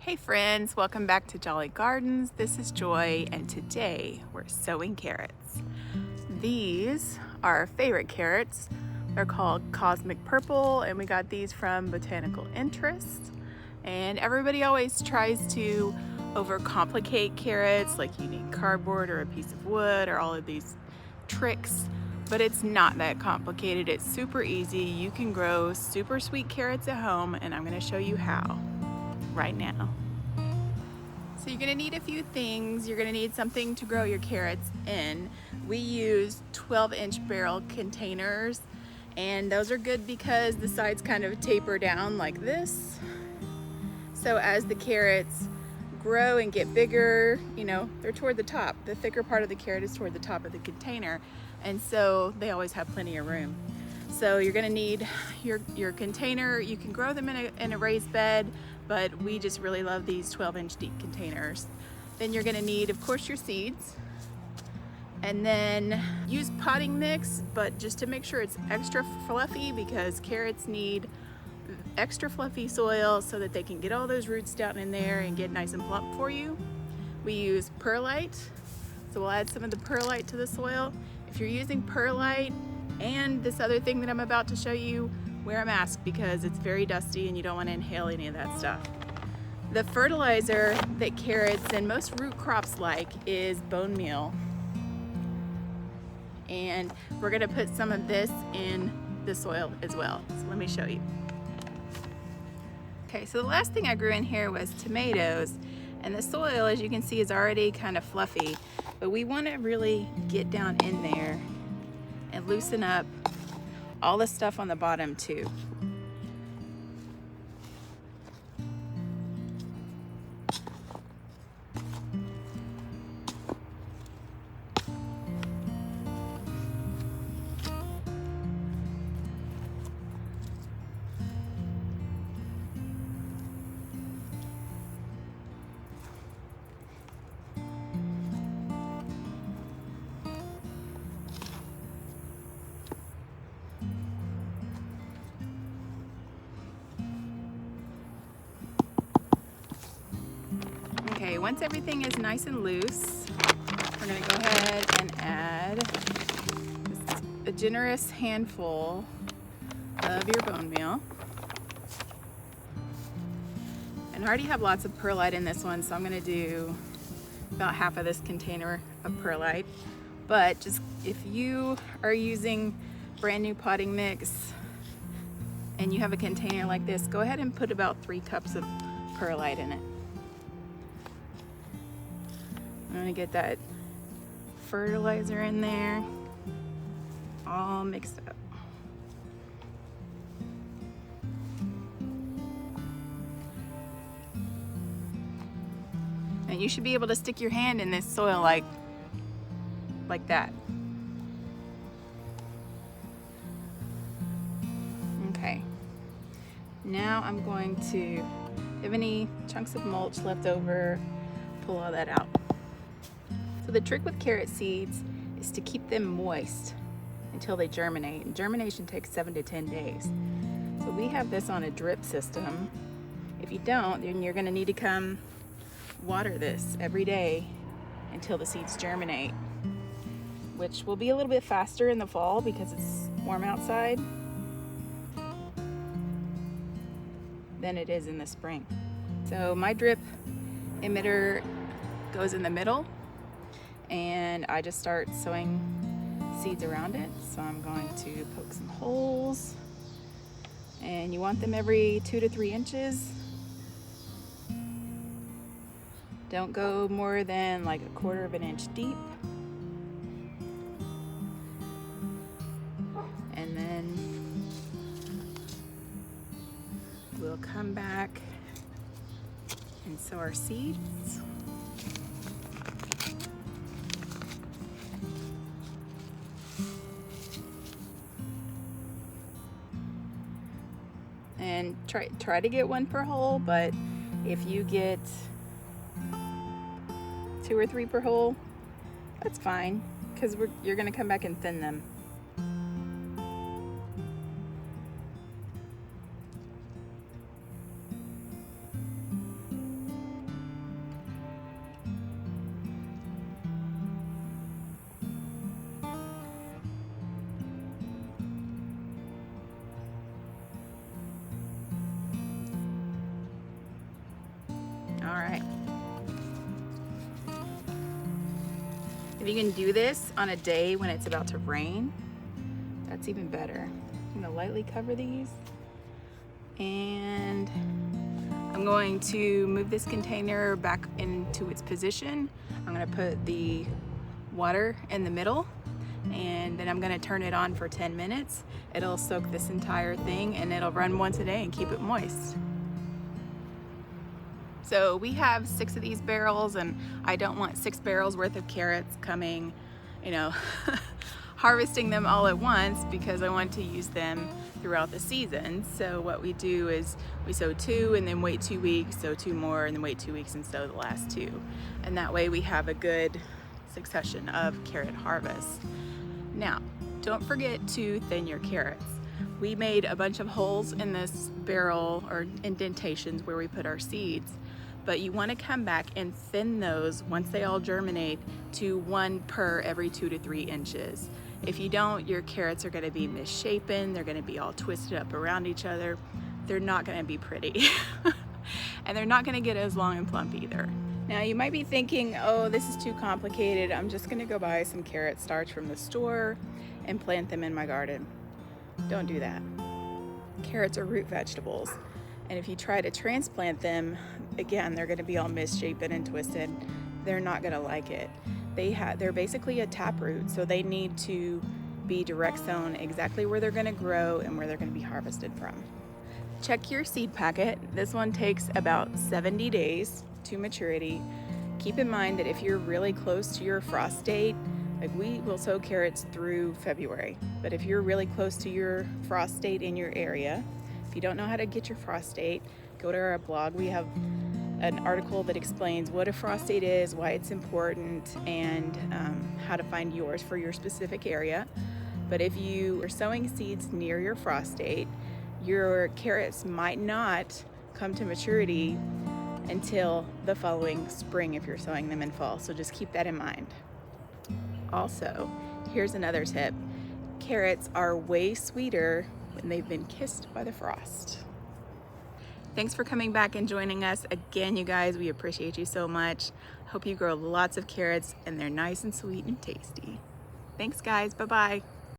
Hey friends, welcome back to Jolly Gardens. This is Joy and today we're sowing carrots. These are our favorite carrots. They're called Cosmic Purple and we got these from Botanical Interest. And everybody always tries to overcomplicate carrots, like you need cardboard or a piece of wood or all of these tricks, but it's not that complicated. It's super easy. You can grow super sweet carrots at home and I'm going to show you how right now. So you're gonna need a few things. You're gonna need something to grow your carrots in. We use 12-inch barrel containers, and those are good because the sides kind of taper down like this. So as the carrots grow and get bigger, you know, they're toward the top. The thicker part of the carrot is toward the top of the container, and so they always have plenty of room. So you're gonna need your container. You can grow them in a raised bed, but we just really love these 12-inch deep containers. Then you're gonna need, of course, your seeds. And then use potting mix, but just to make sure it's extra fluffy because carrots need extra fluffy soil so that they can get all those roots down in there and get nice and plump for you. We use perlite, so we'll add some of the perlite to the soil. If you're using perlite and this other thing that I'm about to show you, wear a mask because it's very dusty and you don't want to inhale any of that stuff. The fertilizer that carrots and most root crops like is bone meal. And we're gonna put some of this in the soil as well. So let me show you. Okay, so the last thing I grew in here was tomatoes, and the soil, as you can see, is already kind of fluffy, but we want to really get down in there and loosen up all the stuff on the bottom too. Okay, once everything is nice and loose, we're gonna go ahead and add a generous handful of your bone meal. And I already have lots of perlite in this one, so I'm gonna do about half of this container of perlite. But just if you are using brand new potting mix and you have a container like this, go ahead and put about 3 cups of perlite in it. I'm gonna get that fertilizer in there, all mixed up. And you should be able to stick your hand in this soil like that. Okay. Now I'm going to, if you have any chunks of mulch left over, pull all that out. So the trick with carrot seeds is to keep them moist until they germinate. And germination takes 7 to 10 days. So we have this on a drip system. If you don't, then you're gonna need to come water this every day until the seeds germinate, which will be a little bit faster in the fall because it's warm outside than it is in the spring. So my drip emitter goes in the middle, and I just start sowing seeds around it. So I'm going to poke some holes, and you want them every 2 to 3 inches. Don't go more than like 1/4 of an inch deep. And then we'll come back and sow our seeds. And try to get 1 per hole, but if you get 2 or 3 per hole, that's fine, because you're gonna come back and thin them. If you can do this on a day when it's about to rain, that's even better. I'm gonna lightly cover these, and I'm going to move this container back into its position. I'm gonna put the water in the middle, and then I'm gonna turn it on for 10 minutes. It'll soak this entire thing, and it'll run once a day and keep it moist. So we have 6 of these barrels, and I don't want 6 barrels worth of carrots coming, you know, harvesting them all at once, because I want to use them throughout the season. So what we do is we sow 2 and then wait 2 weeks, sow 2 more and then wait 2 weeks and sow the last 2. And that way we have a good succession of carrot harvest. Now, don't forget to thin your carrots. We made a bunch of holes in this barrel, or indentations where we put our seeds, but you want to come back and thin those once they all germinate to 1 per every 2 to 3 inches. If you don't, your carrots are going to be misshapen, they're going to be all twisted up around each other, they're not going to be pretty. And they're not going to get as long and plump either. Now you might be thinking, oh, this is too complicated, I'm just going to go buy some carrot starch from the store and plant them in my garden. Don't do that. Carrots are root vegetables, and if you try to transplant them, again, they're going to be all misshapen and twisted. They're not going to like it. They're basically a taproot, so they need to be direct sown exactly where they're going to grow and where they're going to be harvested from. Check your seed packet. This one takes about 70 days to maturity. Keep in mind that if you're really close to your frost date, like we will sow carrots through February, but if you're really close to your frost date in your area, if you don't know how to get your frost date, go to our blog. We have an article that explains what a frost date is, why it's important, and how to find yours for your specific area. But if you are sowing seeds near your frost date, your carrots might not come to maturity until the following spring if you're sowing them in fall, so just keep that in mind. Also, here's another tip. Carrots are way sweeter when they've been kissed by the frost. Thanks for coming back and joining us again, you guys. We appreciate you so much. Hope you grow lots of carrots and they're nice and sweet and tasty. Thanks, guys. Bye-bye.